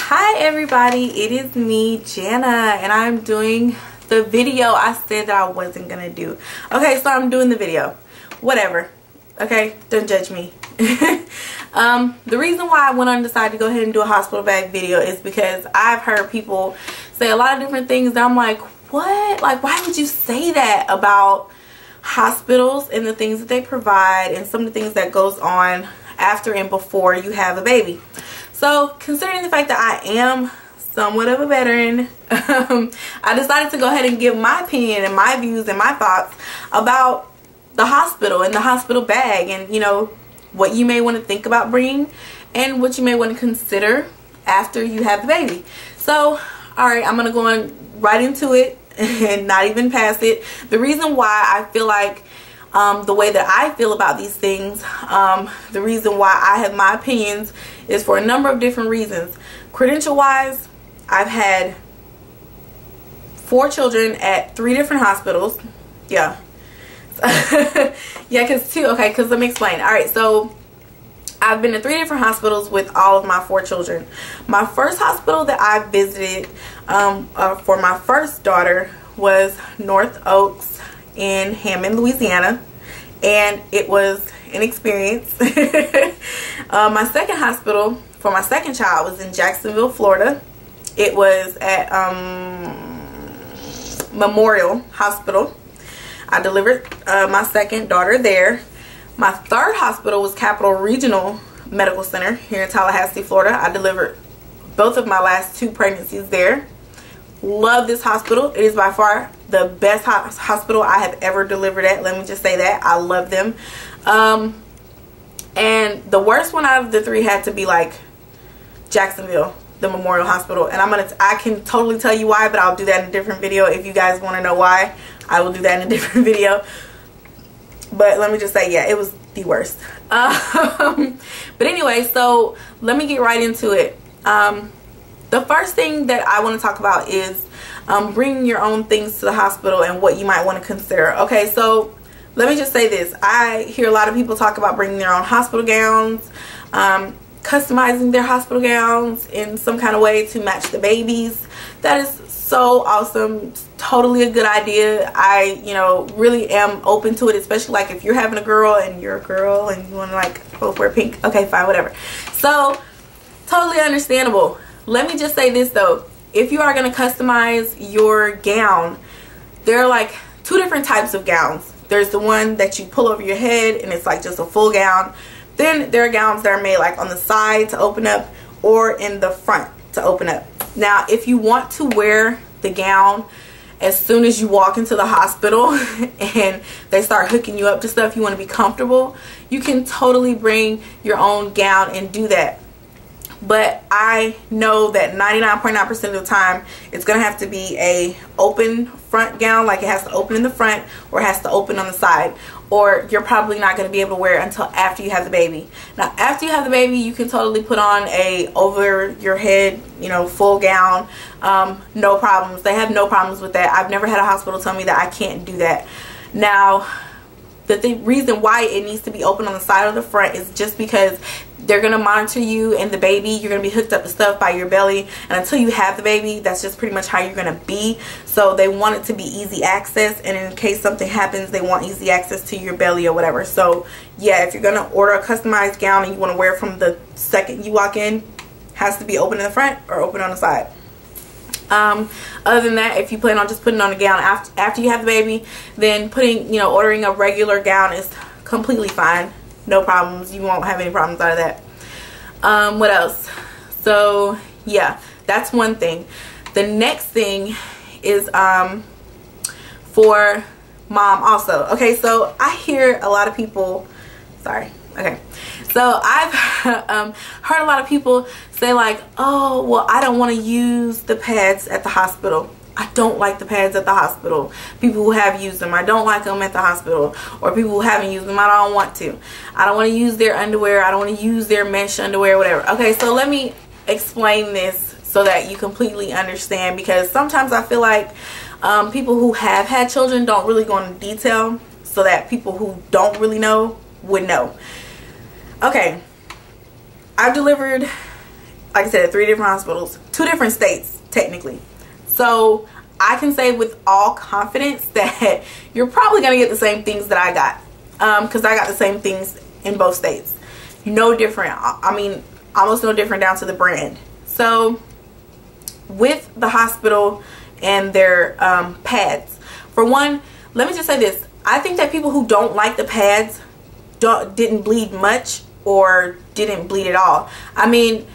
Hi everybody, it is me, Jana, and I'm doing the video I said that I wasn't gonna do. Okay, so I'm doing the video. Whatever. Okay, don't judge me. The reason why I went on and decided to go ahead and do a hospital bag video is because I've heard people say a lot of different things that I'm like, what? Like, why would you say that about hospitals and the things that they provide and some of the things that goes on after and before you have a baby? So considering the fact that I am somewhat of a veteran, I decided to go ahead and give my opinion and my views and my thoughts about the hospital and the hospital bag, and you know, what you may want to think about bringing and what you may want to consider after you have the baby. So alright, I'm going to go on right into it and not even past it. The reason why I feel like the way that I feel about these things, the reason why I have my opinions is for a number of different reasons. Credential wise, I've had 4 children at 3 different hospitals. Yeah. Yeah, because let me explain. Alright, so I've been to 3 different hospitals with all of my 4 children. My first hospital that I visited for my first daughter was North Oaks in Hammond, Louisiana, and it was an experience. My second hospital for my second child was in Jacksonville, Florida. It was at Memorial Hospital. I delivered my second daughter there. My third hospital was Capital Regional Medical Center here in Tallahassee, Florida. I delivered both of my last 2 pregnancies there. Love this hospital. It is by far the best hospital I have ever delivered at. Let me just say that. I love them. And the worst one out of the 3 had to be like Jacksonville, the Memorial Hospital. And I can totally tell you why, but I'll do that in a different video. If you guys want to know why, I will do that in a different video. But let me just say, yeah, it was the worst. But anyway, so let me get right into it. The first thing that I want to talk about is bringing your own things to the hospital and what you might want to consider. Okay, so let me just say this. I hear a lot of people talk about bringing their own hospital gowns, customizing their hospital gowns in some kind of way to match the babies. That is so awesome. Totally a good idea. I, you know, really am open to it, especially like if you're having a girl and you're a girl and you want to like both wear pink. Okay, fine, whatever. So totally understandable. Let me just say this though. If you are going to customize your gown, there are like 2 different types of gowns. There's the one that you pull over your head and it's like just a full gown. Then there are gowns that are made like on the side to open up or in the front to open up. Now, if you want to wear the gown as soon as you walk into the hospital and they start hooking you up to stuff, you want to be comfortable, you can totally bring your own gown and do that. But I know that 99.9% of the time it's going to have to be a open front gown, like it has to open in the front or it has to open on the side, or you're probably not going to be able to wear it until after you have the baby. Now after you have the baby, you can totally put on a over your head, you know, full gown. No problems. They have no problems with that. I've never had a hospital tell me that I can't do that. Now the reason why it needs to be open on the side or the front is just because they're going to monitor you and the baby. You're going to be hooked up to stuff by your belly, and until you have the baby, that's just pretty much how you're going to be. So they want it to be easy access, and in case something happens, they want easy access to your belly or whatever. So yeah, if you're going to order a customized gown and you want to wear it from the second you walk in, it has to be open in the front or open on the side. Other than that, if you plan on just putting on a gown after you have the baby, then ordering a regular gown is completely fine. No problems. You won't have any problems out of that. What else? So yeah, that's one thing. The next thing is for mom also. Okay, so I hear a lot of people, sorry, okay, so I've heard a lot of people say like, oh, well, I don't want to use the pads at the hospital. I don't like the pads at the hospital. People who have used them, I don't like them at the hospital. Or people who haven't used them, I don't want to. I don't want to use their underwear. I don't want to use their mesh underwear, whatever. Okay, so let me explain this so that you completely understand, because sometimes I feel like people who have had children don't really go into detail so that people who don't really know would know. Okay, I've delivered like I said, at 3 different hospitals, 2 different states technically. So I can say with all confidence that you're probably gonna get the same things that I got, because I got the same things in both states. No different. I mean, almost no different down to the brand. So with the hospital and their pads, for one, let me just say this. I think that people who don't like the pads didn't bleed much or didn't bleed at all. I mean,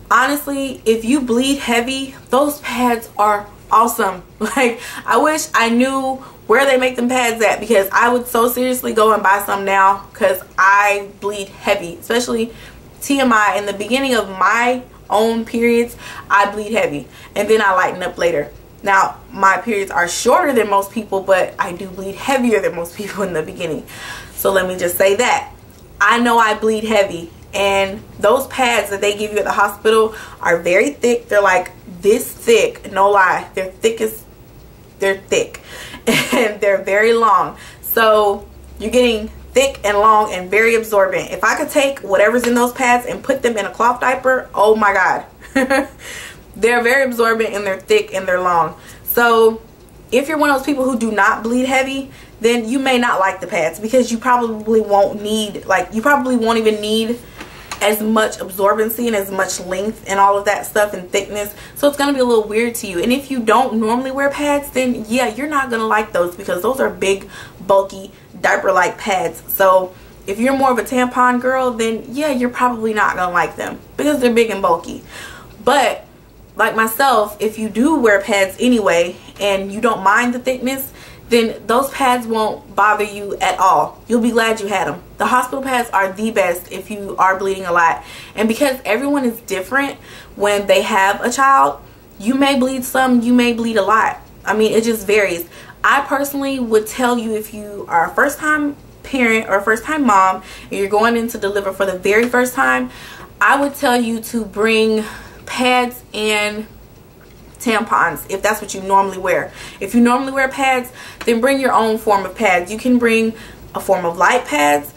honestly, if you bleed heavy, those pads are awesome. Like, I wish I knew where they make them pads at, because I would so seriously go and buy some now, because I bleed heavy, especially TMI. In the beginning of my own periods, I bleed heavy, and then I lighten up later. Now, my periods are shorter than most people, but I do bleed heavier than most people in the beginning. So let me just say that. I know I bleed heavy, and those pads that they give you at the hospital are very thick. They're like this thick, no lie. They're thick, and they're very long. So you're getting thick and long and very absorbent. If I could take whatever's in those pads and put them in a cloth diaper, oh my God. They're very absorbent, and they're thick, and they're long. So if you're one of those people who do not bleed heavy, then you may not like the pads, because you probably won't need, like, you probably won't even need as much absorbency and as much length and all of that stuff and thickness. So it's going to be a little weird to you. And if you don't normally wear pads, then yeah, you're not going to like those, because those are big, bulky, diaper-like pads. So if you're more of a tampon girl, then yeah, you're probably not going to like them, because they're big and bulky. But like myself, if you do wear pads anyway and you don't mind the thickness, then those pads won't bother you at all. You'll be glad you had them. The hospital pads are the best if you are bleeding a lot. And because everyone is different when they have a child, you may bleed some, you may bleed a lot. I mean, it just varies. I personally would tell you, if you are a first-time parent or a first-time mom and you're going in to deliver for the very first time, I would tell you to bring pads and tampons if that's what you normally wear. If you normally wear pads, then bring your own form of pads. You can bring a form of light pads,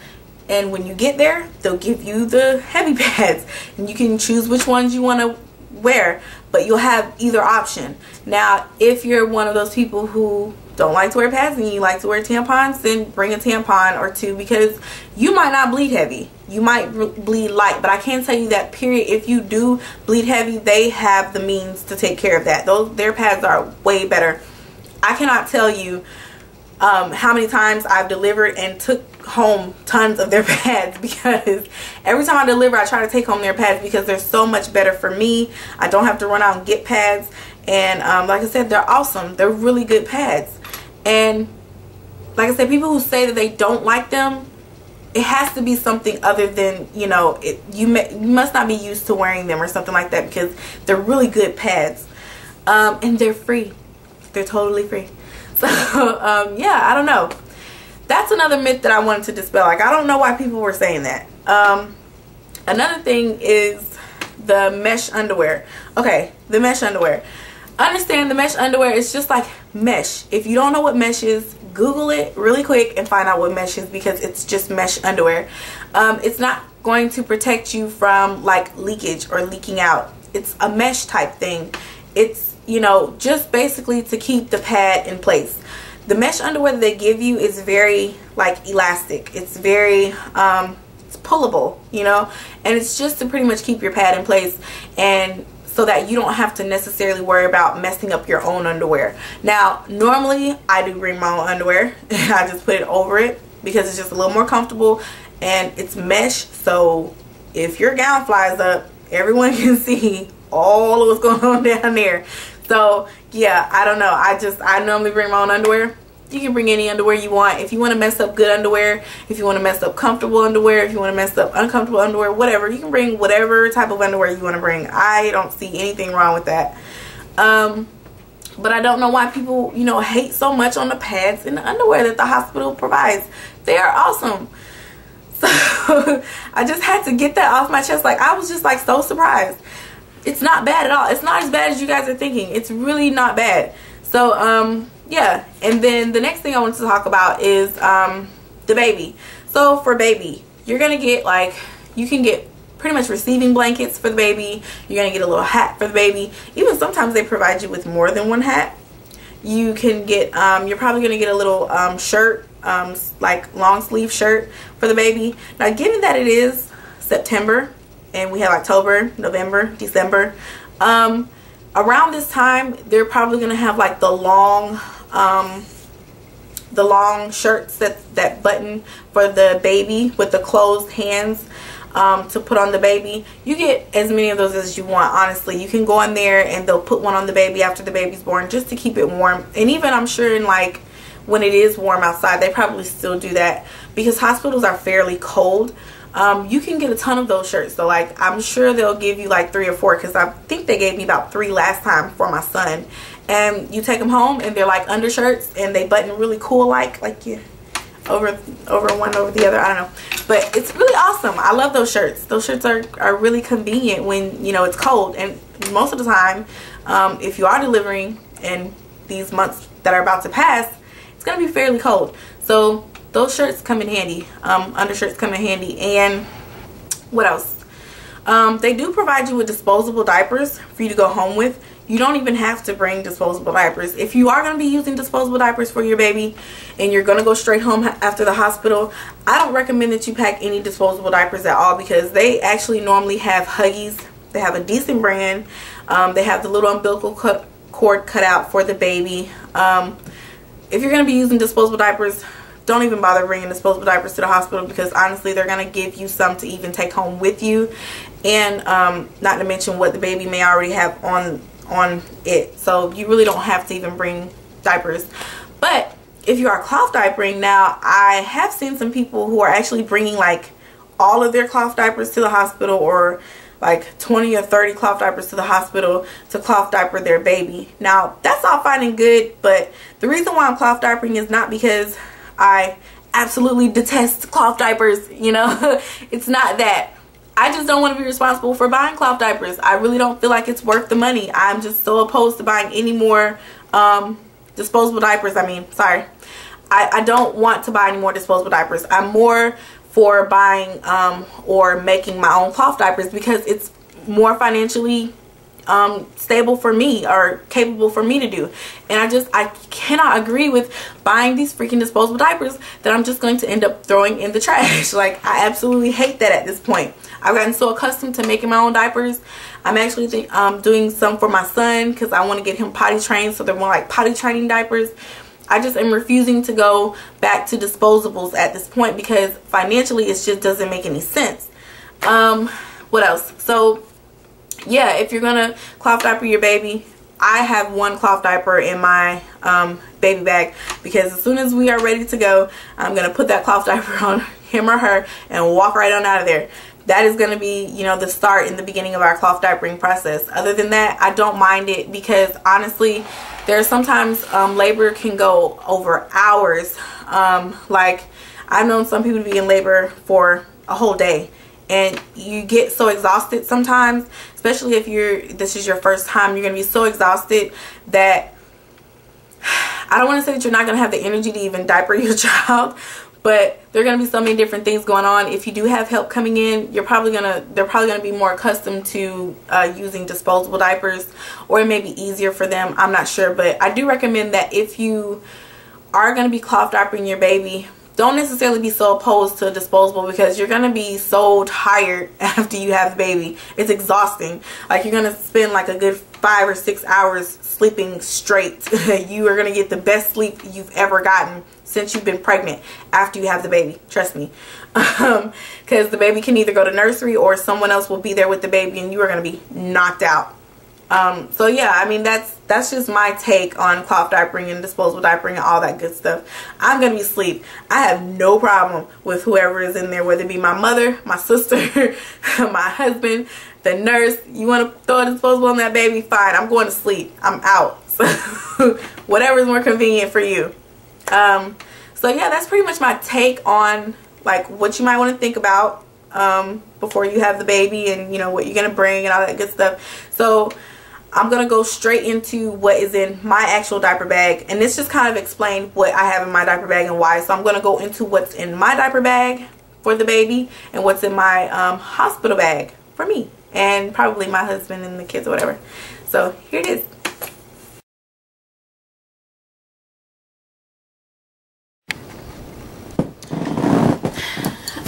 and when you get there, they'll give you the heavy pads, and you can choose which ones you want to wear, but you'll have either option. Now, if you're one of those people who don't like to wear pads and you like to wear tampons, then bring a tampon or 2, because you might not bleed heavy. You might bleed light, but I can tell you that, period, if you do bleed heavy, they have the means to take care of that. Their pads are way better. I cannot tell you how many times I've delivered and took home tons of their pads, because every time I deliver, I try to take home their pads, because they're so much better for me. I don't have to run out and get pads, and like I said, they're awesome. They're really good pads. And like I said, people who say that they don't like them, it has to be something other than, you know, you must not be used to wearing them or something like that, because they're really good pads, and they're free. They're totally free. So yeah, I don't know. That's another myth that I wanted to dispel. Like, I don't know why people were saying that. Another thing is the mesh underwear. Okay, the mesh underwear. Understand, the mesh underwear is just like mesh. If you don't know what mesh is, Google it really quick and find out what mesh is, because it's just mesh underwear. It's not going to protect you from like leakage or leaking out. It's a mesh type thing. It's, you know, just basically to keep the pad in place. The mesh underwear that they give you is very like elastic. It's very it's pullable, you know, and it's just to pretty much keep your pad in place, and so that you don't have to necessarily worry about messing up your own underwear. Now, normally I do bring my own underwear. I just put it over it, because it's just a little more comfortable, and it's mesh, so if your gown flies up, everyone can see all of what's going on down there. So yeah, I don't know. I normally bring my own underwear. You can bring any underwear you want. If you want to mess up good underwear, if you want to mess up comfortable underwear, if you want to mess up uncomfortable underwear, whatever, you can bring whatever type of underwear you want to bring. I don't see anything wrong with that. But I don't know why people, you know, hate so much on the pads and the underwear that the hospital provides. They are awesome. So I just had to get that off my chest. Like, I was just like so surprised. It's not bad at all. It's not as bad as you guys are thinking. It's really not bad. So yeah, and then the next thing I wanted to talk about is the baby. So for baby, you're gonna get, like, you can get pretty much receiving blankets for the baby. You're gonna get a little hat for the baby. Even sometimes they provide you with more than one hat. You can get you're probably gonna get a little shirt, like long sleeve shirt for the baby. Now given that it is September and we have October, November, December, around this time they're probably gonna have like the long shirts that button for the baby with the closed hands to put on the baby. You get as many of those as you want, honestly. You can go in there and they'll put one on the baby after the baby's born just to keep it warm. And even I'm sure in like when it is warm outside, they probably still do that because hospitals are fairly cold. You can get a ton of those shirts. So like I'm sure they'll give you like 3 or 4 because I think they gave me about 3 last time for my son. And you take them home and they're like undershirts and they button really cool like you over one over the other, I don't know, but it's really awesome. I love those shirts. Those shirts are really convenient when you know it's cold. And most of the time if you are delivering in these months that are about to pass, it's gonna be fairly cold, so those shirts come in handy. Undershirts come in handy. And what else? They do provide you with disposable diapers for you to go home with. You don't even have to bring disposable diapers. If you are going to be using disposable diapers for your baby and you're going to go straight home after the hospital, I don't recommend that you pack any disposable diapers at all because they actually normally have Huggies. They have a decent brand. They have the little umbilical cord cut out for the baby. If you're going to be using disposable diapers, don't even bother bringing disposable diapers to the hospital because honestly they're going to give you some to even take home with you. And not to mention what the baby may already have on it, so you really don't have to even bring diapers. But if you are cloth diapering, now I have seen some people who are actually bringing like all of their cloth diapers to the hospital, or like 20 or 30 cloth diapers to the hospital to cloth diaper their baby. Now that's all fine and good, but the reason why I'm cloth diapering is not because I absolutely detest cloth diapers, you know. It's not that. I just don't want to be responsible for buying cloth diapers. I really don't feel like it's worth the money. I'm just so opposed to buying any more disposable diapers. I mean, sorry. I don't want to buy any more disposable diapers. I'm more for buying or making my own cloth diapers because it's more financially stable for me, or capable for me to do. And I cannot agree with buying these freaking disposable diapers that I'm just going to end up throwing in the trash. Like, I absolutely hate that at this point. I've gotten so accustomed to making my own diapers. I'm actually doing some for my son because I want to get him potty trained, so they're more like potty training diapers. I just am refusing to go back to disposables at this point because financially it just doesn't make any sense. What else? So yeah, if you're gonna cloth diaper your baby, I have one cloth diaper in my baby bag because as soon as we are ready to go, I'm gonna put that cloth diaper on him or her and walk right on out of there. That is going to be, you know, the start in the beginning of our cloth diapering process. Other than that, I don't mind it because honestly, there's sometimes labor can go over hours. Like, I've known some people to be in labor for a whole day, and you get so exhausted sometimes, especially if this is your first time. You're going to be so exhausted that I don't want to say that you're not going to have the energy to even diaper your child, but there are going to be so many different things going on. If you do have help coming in, they're probably gonna be more accustomed to using disposable diapers, or it may be easier for them. I'm not sure, but I do recommend that if you are going to be cloth diapering your baby, don't necessarily be so opposed to disposable because you're going to be so tired after you have the baby. It's exhausting. Like, you're going to spend like a good 5 or 6 hours sleeping straight. You are going to get the best sleep you've ever gotten since you've been pregnant after you have the baby. Trust me. Because the baby can either go to nursery or someone else will be there with the baby and you are going to be knocked out. So yeah, I mean, that's just my take on cloth diapering and disposable diapering and all that good stuff. I'm gonna be asleep. I have no problem with whoever is in there, whether it be my mother, my sister, my husband, the nurse. You want to throw a disposable on that baby? Fine. I'm going to sleep. I'm out. So whatever is more convenient for you. So yeah, that's pretty much my take on like what you might want to think about before you have the baby, and you know what you're gonna bring and all that good stuff. So I'm going to go straight into what is in my actual diaper bag, and this just kind of explained what I have in my diaper bag and why. So I'm going to go into what's in my diaper bag, for the baby and what's in my hospital bag for me and probably my husband and the kids or whatever. So here it is.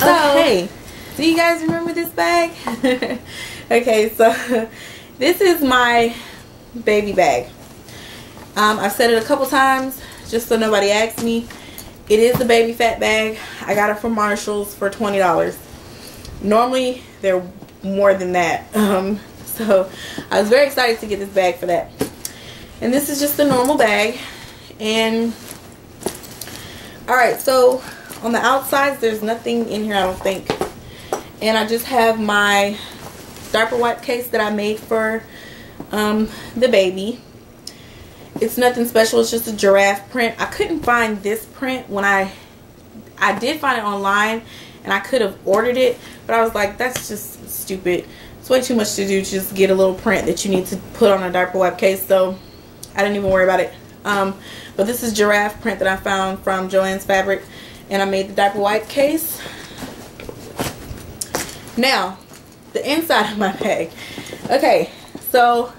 Okay, do you guys remember this bag? Okay, so this is my baby bag. I've said it a couple times just so nobody asks me. It is the baby fat bag. I got it from Marshall's for $20. Normally they're more than that. So I was very excited to get this bag for that. And this is just a normal bag. And alright, so on the outsides there's nothing in here, I don't think. And I just have my diaper wipe case that I made for the baby. It's nothing special, it's just a giraffe print. I couldn't find this print when I did find it online, and I could have ordered it, but I was like, that's just stupid. It's way too much to do to just get a little print that you need to put on a diaper wipe case, so I didn't even worry about it. But this is giraffe print that I found from Joann's Fabric, and I made the diaper wipe case. Now, the inside of my bag. Okay, so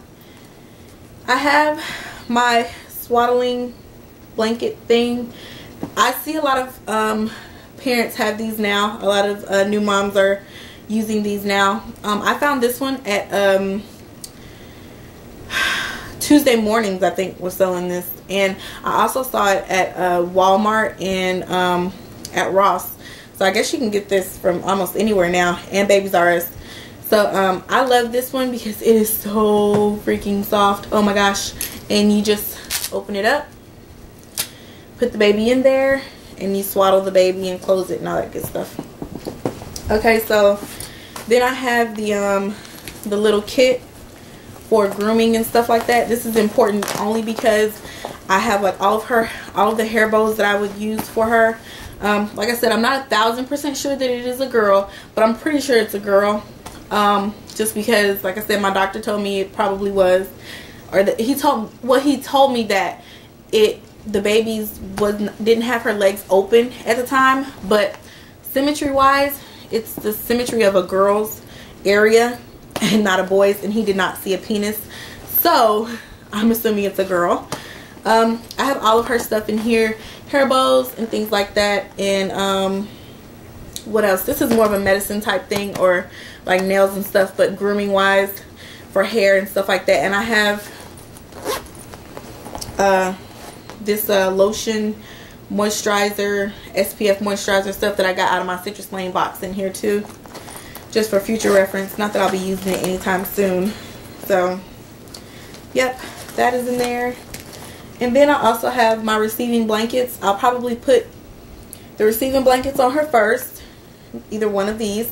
I have my swaddling blanket thing. I see a lot of parents have these now. A lot of new moms are using these now. I found this one at Tuesday Mornings, I think, was selling this, and I also saw it at Walmart and at Ross. So I guess you can get this from almost anywhere now, and Babies R Us. So I love this one because it is so freaking soft. Oh my gosh. And you just open it up, put the baby in there, and you swaddle the baby and close it and all that good stuff. Okay, so then I have the little kit for grooming and stuff like that. This is important only because I have like all of the hair bows that I would use for her. Like I said, I'm not 1000% sure that it is a girl, but I'm pretty sure it's a girl. Just because, like I said, my doctor told me it probably was, or that he told me that the baby's didn't have her legs open at the time, but symmetry wise it's the symmetry of a girl's area and not a boy's, and he did not see a penis, so I'm assuming it's a girl. I have all of her stuff in here, hair bows and things like that, and what else? This is more of a medicine type thing, or like nails and stuff, but grooming wise for hair and stuff like that. And I have this lotion, moisturizer, SPF moisturizer stuff that I got out of my Citrus Lane box in here too, just for future reference. Not that I'll be using it anytime soon. So yep, that is in there. And then I also have my receiving blankets. I'll probably put the receiving blankets on her first, either one of these,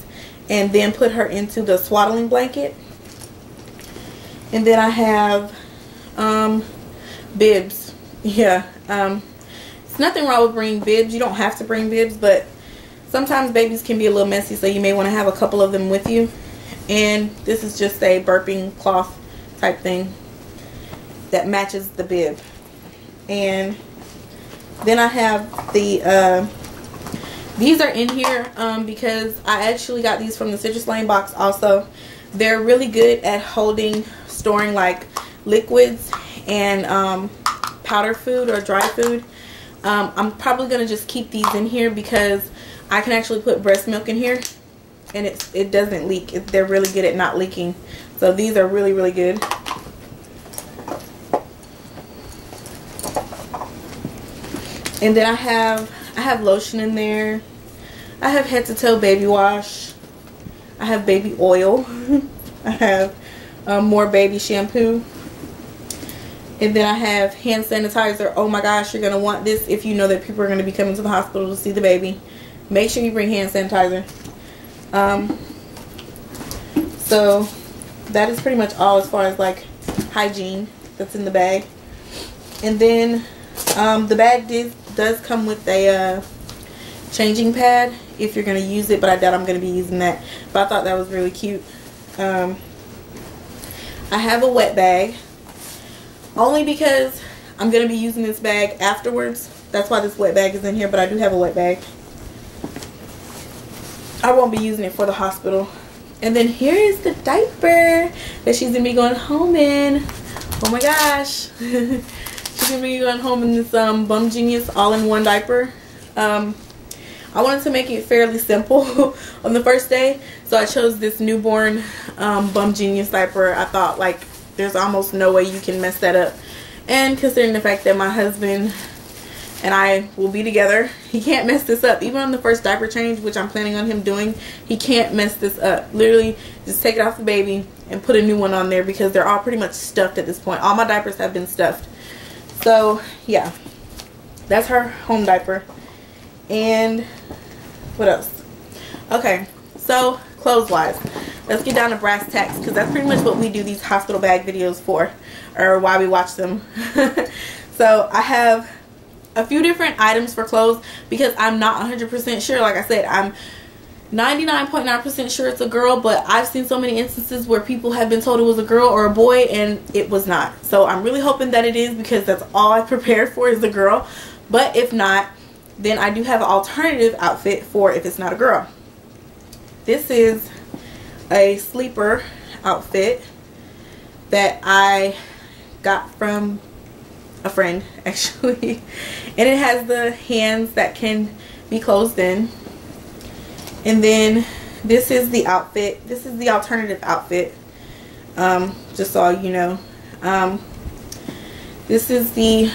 and then put her into the swaddling blanket. And then I have bibs. Yeah, it's nothing wrong with bringing bibs. You don't have to bring bibs, but sometimes babies can be a little messy, so you may want to have a couple of them with you. And this is just a burping cloth type thing that matches the bib. And then I have the these are in here because I actually got these from the Citrus Lane box also. They're really good at storing like liquids and powder food or dry food. I'm probably going to just keep these in here because I can actually put breast milk in here and it doesn't leak. They're really good at not leaking. So these are really, really good. And then I have lotion in there. I have head to toe baby wash. I have baby oil. I have more baby shampoo. And then I have hand sanitizer. Oh my gosh, you're going to want this if you know that people are going to be coming to the hospital to see the baby. Make sure you bring hand sanitizer. So that is pretty much all as far as like hygiene that's in the bag. And then the bag does come with a changing pad if you're going to use it, but I doubt I'm going to be using that. But I thought that was really cute. I have a wet bag only because I'm going to be using this bag afterwards. That's why this wet bag is in here, but I do have a wet bag. I won't be using it for the hospital. And then here is the diaper that she's gonna be going home in. Oh my gosh. She's gonna be going home in this Bum Genius all-in-one diaper. I wanted to make it fairly simple on the first day, so I chose this newborn Bum Genius diaper. I thought, like, there's almost no way you can mess that up. And considering the fact that my husband and I will be together, he can't mess this up. Even on the first diaper change, which I'm planning on him doing, he can't mess this up. Literally, just take it off the baby and put a new one on there, because they're all pretty much stuffed at this point. All my diapers have been stuffed. So, yeah. That's her home diaper. And what else? Okay, so clothes-wise, let's get down to brass tacks, because that's pretty much what we do these hospital bag videos for, or why we watch them. So I have a few different items for clothes, because I'm not 100% sure. Like I said, I'm 99.9% sure it's a girl, but I've seen so many instances where people have been told it was a girl or a boy, and it was not. So I'm really hoping that it is, because that's all I prepared for is a girl. But if not, then I do have an alternative outfit for if it's not a girl. This is a sleeper outfit that I got from a friend, actually. And it has the hands that can be closed in. And then this is the outfit. This is the alternative outfit. Just so you know. This is the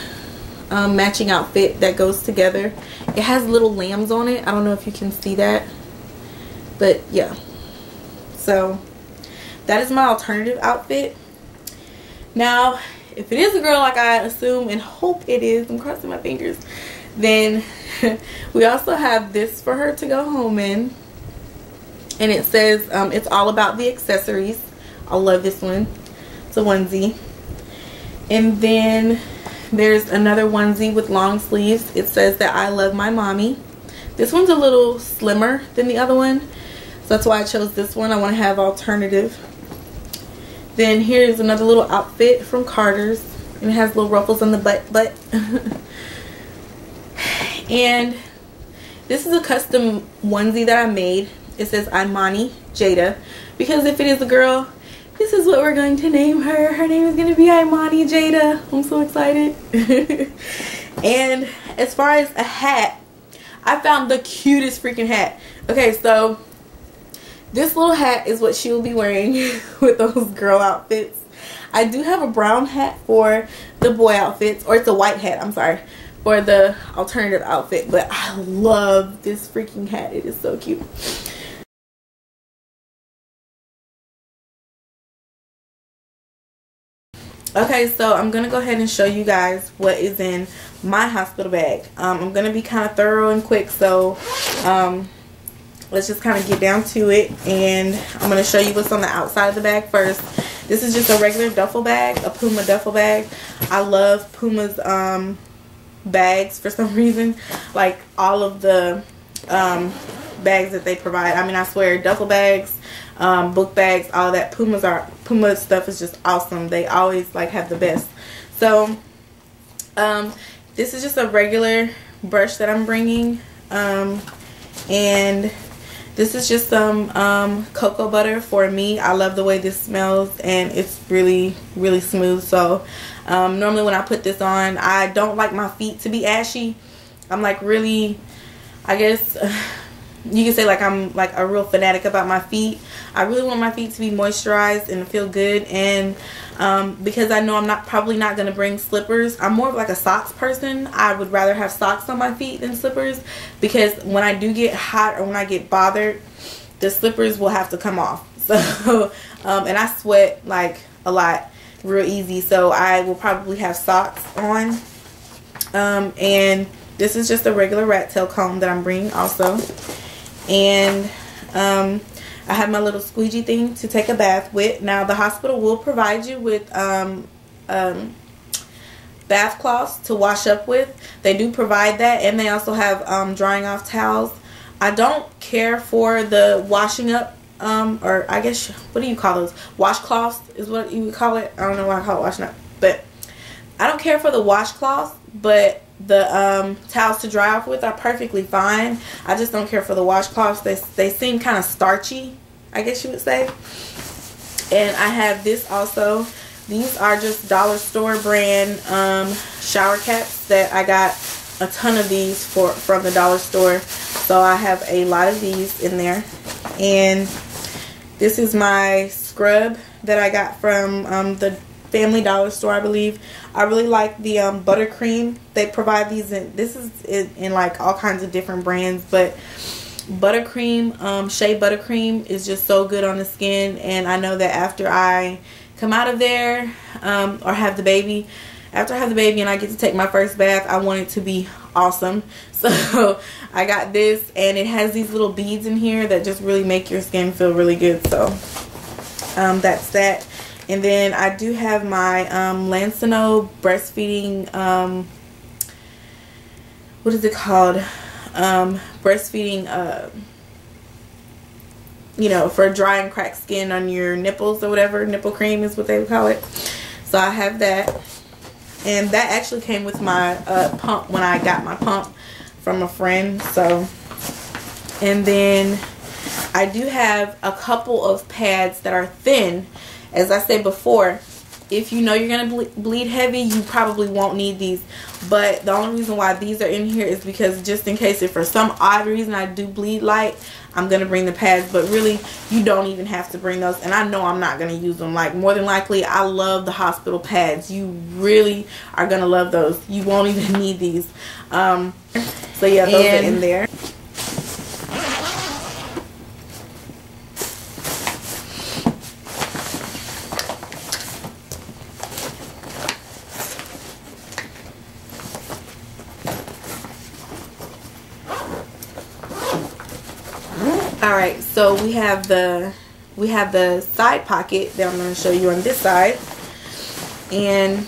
matching outfit that goes together. It has little lambs on it. I don't know if you can see that, but yeah. So that is my alternative outfit. Now, if it is a girl, like I assume and hope it is, I'm crossing my fingers, then we also have this for her to go home in. And it says it's all about the accessories. I love this one. It's a onesie. And then there's another onesie with long sleeves. It says that I love my mommy. This one's a little slimmer than the other one, so that's why I chose this one. I want to have alternative. Then here's another little outfit from Carter's, and it has little ruffles on the butt. And this is a custom onesie that I made. It says Imani Jada, because if it is a girl, this is what we're going to name her. Her name is going to be Imani Jada. I'm so excited. And as far as a hat, I found the cutest freaking hat. Okay, so this little hat is what she will be wearing with those girl outfits. I do have a brown hat for the boy outfits, or it's a white hat, I'm sorry, for the alternative outfit. But I love this freaking hat. It is so cute. Okay, so I'm going to go ahead and show you guys what is in my hospital bag. I'm going to be kind of thorough and quick, so let's just kind of get down to it. And I'm going to show you what's on the outside of the bag first. This is just a regular duffel bag, a Puma duffel bag. I love Puma's bags for some reason. Like all of the bags that they provide. I mean, I swear, duffel bags, book bags, all that. Puma stuff is just awesome. They always like have the best. So this is just a regular brush that I'm bringing, and this is just some cocoa butter for me. I love the way this smells, and it's really smooth. So normally when I put this on, I don't like my feet to be ashy. I'm like really, I guess you can say like I'm like a real fanatic about my feet. I really want my feet to be moisturized and feel good. And because I know I'm probably not going to bring slippers, I'm more of like a socks person. I would rather have socks on my feet than slippers, because when I do get hot or when I get bothered, the slippers will have to come off. So and I sweat like a lot real easy, so I will probably have socks on. And this is just a regular rat tail comb that I'm bringing also. And I have my little squeegee thing to take a bath with. Now the hospital will provide you with bath cloths to wash up with. They do provide that, and they also have drying off towels. I don't care for the washing up, or I guess, what do you call those? Washcloths is what you would call it. I don't know why I call it washing up, but I don't care for the washcloths. But the towels to dry off with are perfectly fine. I just don't care for the washcloths. They seem kind of starchy, I guess you would say. And I have this also. These are just dollar store brand shower caps that I got a ton of these from the dollar store. So I have a lot of these in there. And this is my scrub that I got from the Family Dollar store, I believe. I really like the buttercream. They provide these in, this is in like all kinds of different brands, but buttercream, Shea Buttercream is just so good on the skin. And I know that after I come out of there or have the baby, after I have the baby and I get to take my first bath, I want it to be awesome. So I got this, and it has these little beads in here that just really make your skin feel really good. So that's that. And then I do have my Lancino breastfeeding, what is it called? Breastfeeding, you know, for dry and cracked skin on your nipples or whatever. Nipple cream is what they would call it. So I have that. And that actually came with my pump when I got my pump from a friend. So, and then I do have a couple of pads that are thin. As I said before, if you know you're going to bleed heavy, you probably won't need these. But the only reason why these are in here is because just in case if for some odd reason I do bleed light, I'm going to bring the pads. But really, you don't even have to bring those. And I know I'm not going to use them. Like, more than likely, I love the hospital pads. You really are going to love those. You won't even need these. So yeah, those are in there. Alright, so we have the side pocket that I'm going to show you on this side. And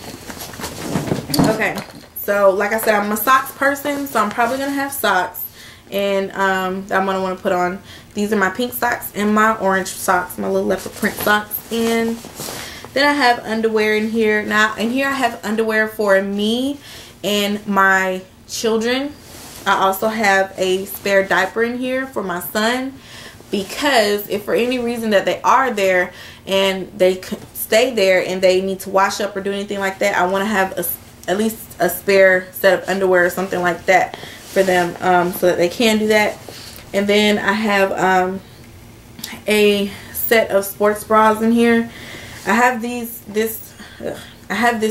okay, so like I said, I'm a socks person, so I'm probably going to have socks. And I'm going to want to put on, these are my pink socks and my orange socks, my little leopard print socks. And then I have underwear in here. Now in here I have underwear for me and my children. I also have a spare diaper in here for my son, because if for any reason that they are there and they stay there and they need to wash up or do anything like that, I want to have at least a spare set of underwear or something like that for them, so that they can do that. And then I have a set of sports bras in here. I have this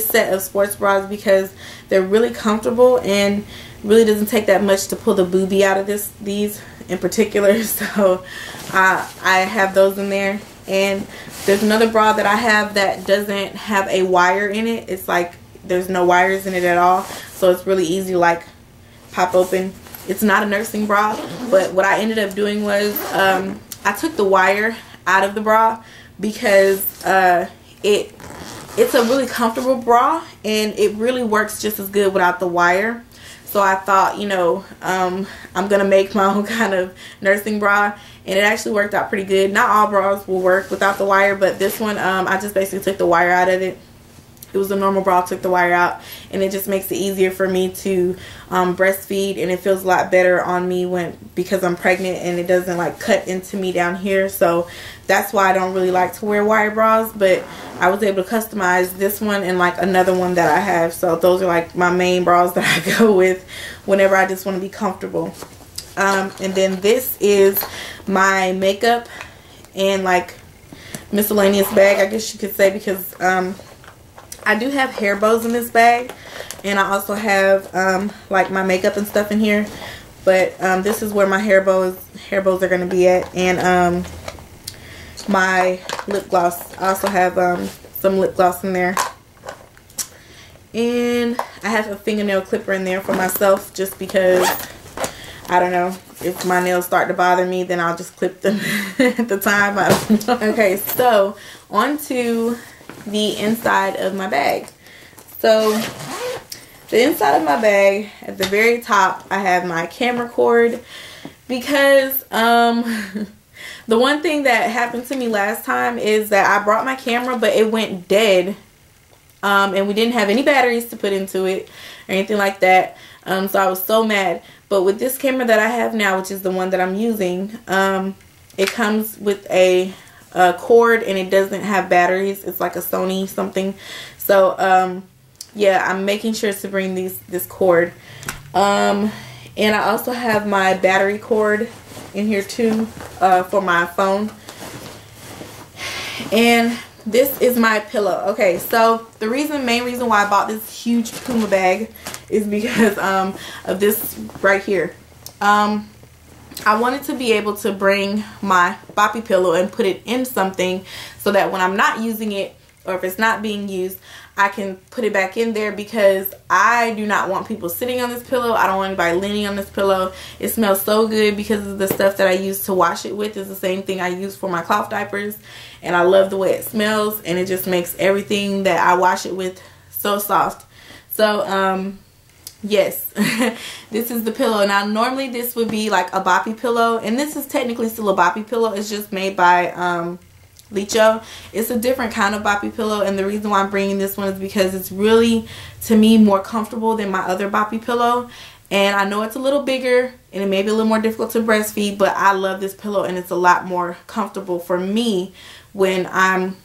set of sports bras because they're really comfortable and really doesn't take that much to pull the boobie out of these in particular. So I have those in there. And there's another bra that I have that doesn't have a wire in it. It's like there's no wires in it at all, so it's really easy to like pop open. It's not a nursing bra, but what I ended up doing was I took the wire out of the bra because it's a really comfortable bra and it really works just as good without the wire. So I thought, you know, I'm going to make my own kind of nursing bra, and it actually worked out pretty good. Not all bras will work without the wire, but this one, I just basically took the wire out of it. It was a normal bra, took the wire out, and it just makes it easier for me to breastfeed, and it feels a lot better on me because I'm pregnant, and it doesn't like cut into me down here. So that's why I don't really like to wear wire bras, but I was able to customize this one and like another one that I have. So those are like my main bras that I go with whenever I just want to be comfortable. And then this is my makeup and like miscellaneous bag, I guess you could say, because I do have hair bows in this bag, and I also have like my makeup and stuff in here. But this is where my hair bows are going to be at, and my lip gloss. I also have some lip gloss in there, and I have a fingernail clipper in there for myself, just because I don't know, if my nails start to bother me, then I'll just clip them at the time. I don't know. Okay, so on to the inside of my bag. So the inside of my bag, at the very top, I have my camera cord, because the one thing that happened to me last time is that I brought my camera, but it went dead and we didn't have any batteries to put into it or anything like that. So I was so mad. But with this camera that I have now, which is the one that I'm using, it comes with a cord, and it doesn't have batteries. It's like a Sony something. So yeah, I'm making sure to bring this cord. And I also have my battery cord in here too, for my phone. And this is my pillow. Okay, so the main reason why I bought this huge Puma bag is because of this right here. I wanted to be able to bring my boppy pillow and put it in something so that when I'm not using it, or if it's not being used, I can put it back in there, because I do not want people sitting on this pillow. I don't want anybody leaning on this pillow. It smells so good because of the stuff that I use to wash it with is the same thing I use for my cloth diapers, and I love the way it smells, and it just makes everything that I wash it with so soft. So yes, this is the pillow. Now normally this would be like a boppy pillow, and this is technically still a boppy pillow. It's just made by Licho. It's a different kind of boppy pillow, and the reason why I'm bringing this one is because it's really, to me, more comfortable than my other boppy pillow. And I know it's a little bigger and it may be a little more difficult to breastfeed, but I love this pillow, and it's a lot more comfortable for me when I'm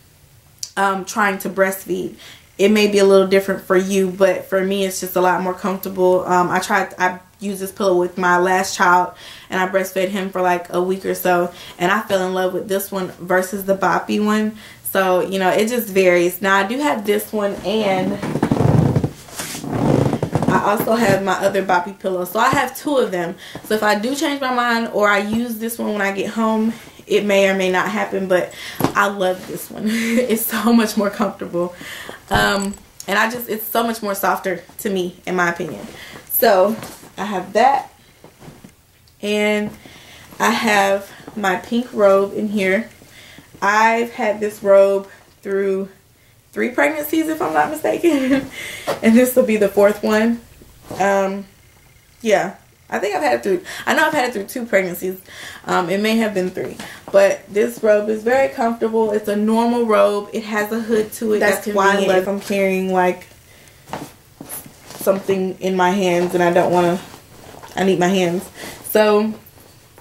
trying to breastfeed. It may be a little different for you, but for me it's just a lot more comfortable. I used this pillow with my last child, and I breastfed him for like a week or so, and I fell in love with this one versus the boppy one. So, you know, it just varies. Now I do have this one, and I also have my other boppy pillow. So I have two of them. So if I do change my mind, or I use this one when I get home, it may or may not happen, but I love this one. It's so much more comfortable. And it's so much more softer to me, in my opinion. So I have that, and I have my pink robe in here. I've had this robe through 3 pregnancies, if I'm not mistaken. And this will be the 4th one. Yeah, I think I've had it through, I know I've had it through 2 pregnancies. It may have been 3. But this robe is very comfortable. It's a normal robe. It has a hood to it. That's why I love if I'm carrying like something in my hands and I don't want to, I need my hands. So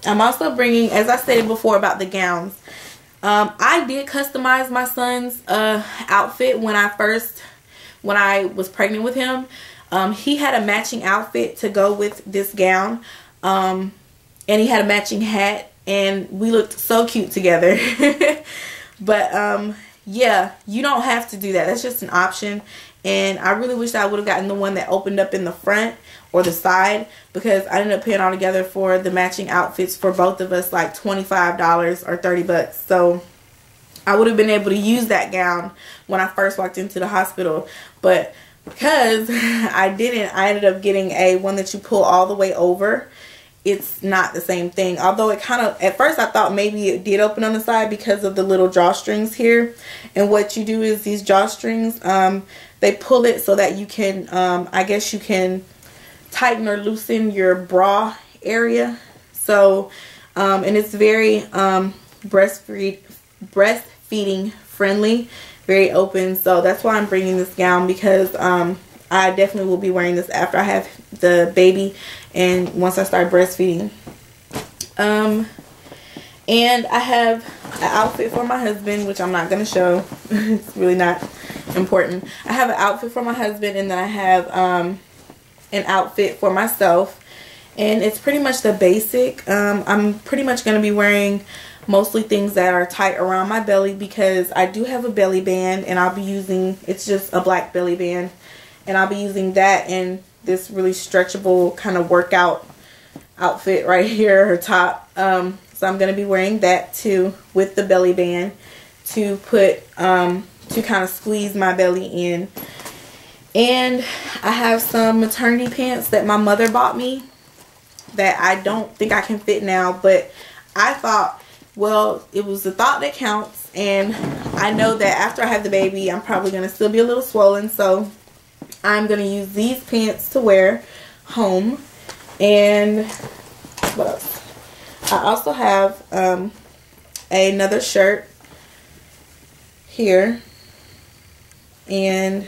I'm also bringing, as I stated before about the gowns, I did customize my son's outfit when I was pregnant with him. He had a matching outfit to go with this gown, and he had a matching hat, and we looked so cute together. But yeah, you don't have to do that. That's just an option. And I really wish I would have gotten the one that opened up in the front or the side, because I ended up paying all together for the matching outfits for both of us like $25 or 30 bucks. So I would have been able to use that gown when I first walked into the hospital, but because I didn't, I ended up getting a one that you pull all the way over. It's not the same thing, although it kind of, at first I thought maybe it did open on the side because of the little drawstrings here. And what you do is these drawstrings, they pull it so that you can, I guess you can tighten or loosen your bra area. So, and it's very breastfeeding friendly, very open. So that's why I'm bringing this gown, because I definitely will be wearing this after I have the baby and once I start breastfeeding. And I have an outfit for my husband, which I'm not going to show. It's really not important. I have an outfit for my husband, and then I have an outfit for myself, and it's pretty much the basic. I'm pretty much going to be wearing mostly things that are tight around my belly, because I do have a belly band, and I'll be using, it's just a black belly band, and I'll be using that and this really stretchable kind of workout outfit right here, her top. So I'm going to be wearing that too with the belly band to put to kind of squeeze my belly in. And I have some maternity pants that my mother bought me that I don't think I can fit now, but I thought, well, it was the thought that counts, and I know that after I have the baby I'm probably going to still be a little swollen, so I'm going to use these pants to wear home. And what else? I also have another shirt here, and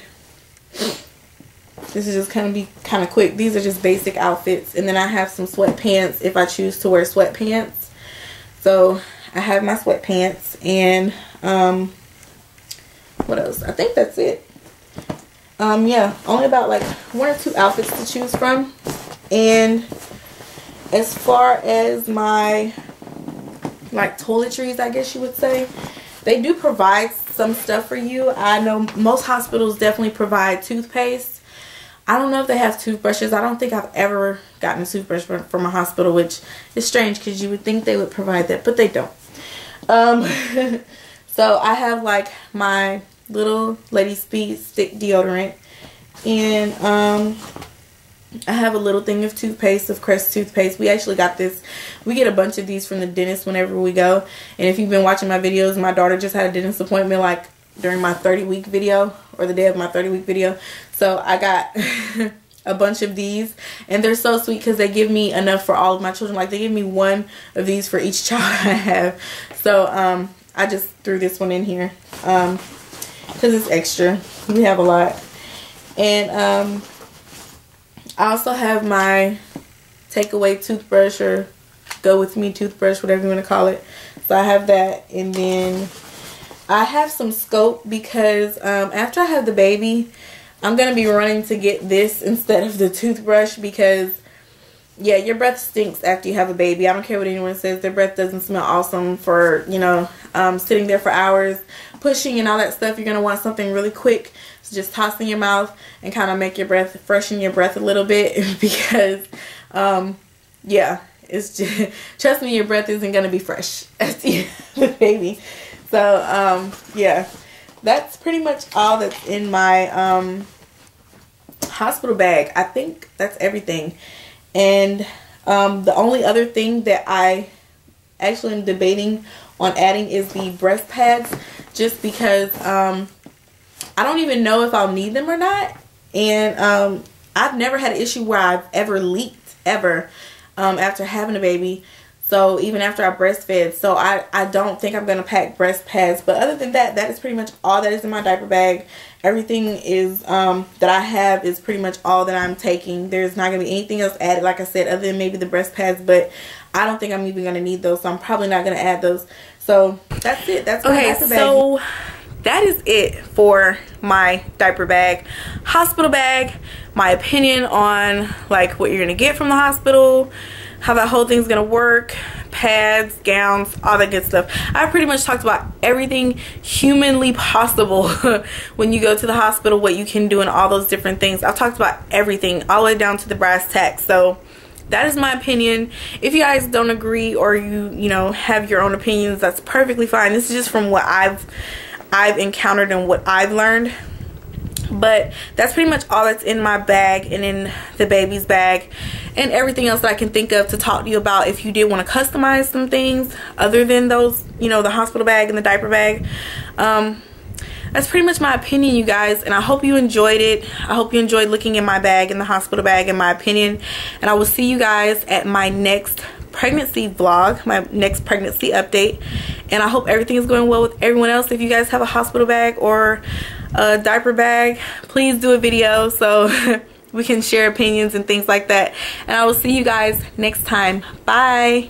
This is just kind of be kind of quick. These are just basic outfits. And then I have some sweatpants if I choose to wear sweatpants. So I have my sweatpants. And what else? I think that's it. Yeah, only about like 1 or 2 outfits to choose from. And as far as my like toiletries, I guess you would say, they do provide some stuff for you. I know most hospitals definitely provide toothpaste. I don't know if they have toothbrushes. I don't think I've ever gotten a toothbrush from a hospital, which is strange because you would think they would provide that, but they don't. So I have like my little Lady Speed stick deodorant, and I have a little thing of toothpaste, of Crest toothpaste. We actually got this. We get a bunch of these from the dentist whenever we go. And if you've been watching my videos, my daughter just had a dentist appointment like during my 30-week video, or the day of my 30-week video. So I got a bunch of these, and they're so sweet because they give me enough for all of my children. Like they give me 1 of these for each child I have. So I just threw this one in here because it's extra. We have a lot. And I also have my takeaway toothbrush, or go with me toothbrush, whatever you want to call it. So I have that. And then I have some Scope because after I have the baby, I'm going to be running to get this instead of the toothbrush because, yeah, your breath stinks after you have a baby. I don't care what anyone says. Their breath doesn't smell awesome for, you know, sitting there for hours, pushing and all that stuff. You're going to want something really quick. So just toss in your mouth and kind of make your breath, freshen your breath a little bit because, yeah, it's just, trust me, your breath isn't going to be fresh after you have the baby. So, yeah, that's pretty much all that's in my hospital bag. I think that's everything. And the only other thing that I actually am debating on adding is the breast pads, just because I don't even know if I'll need them or not. And I've never had an issue where I've ever leaked, ever, after having a baby. So even after I breastfed. So I don't think I'm going to pack breast pads. But other than that, that is pretty much all that is in my diaper bag. Everything is that I have is pretty much all that I'm taking. There's not going to be anything else added, like I said, other than maybe the breast pads. But I don't think I'm even going to need those. So I'm probably not going to add those. So that's it. That's my diaper bag. So that is it for my diaper bag, hospital bag, my opinion on like what you're going to get from the hospital, how that whole thing's gonna work, pads, gowns, all that good stuff. I pretty much talked about everything humanly possible when you go to the hospital, what you can do and all those different things. I've talked about everything all the way down to the brass tacks. So that is my opinion. If you guys don't agree, or you know, have your own opinions, that's perfectly fine. This is just from what I've encountered and what I've learned. But that's pretty much all that's in my bag and in the baby's bag, and everything else that I can think of to talk to you about if you did want to customize some things other than those, you know, the hospital bag and the diaper bag. That's pretty much my opinion, you guys, and I hope you enjoyed it. I hope you enjoyed looking in my bag and the hospital bag and my opinion, and I will see you guys at my next pregnancy vlog, my next pregnancy update. And I hope everything is going well with everyone else. If you guys have a hospital bag or a diaper bag, please do a video so we can share opinions and things like that. And I will see you guys next time. Bye.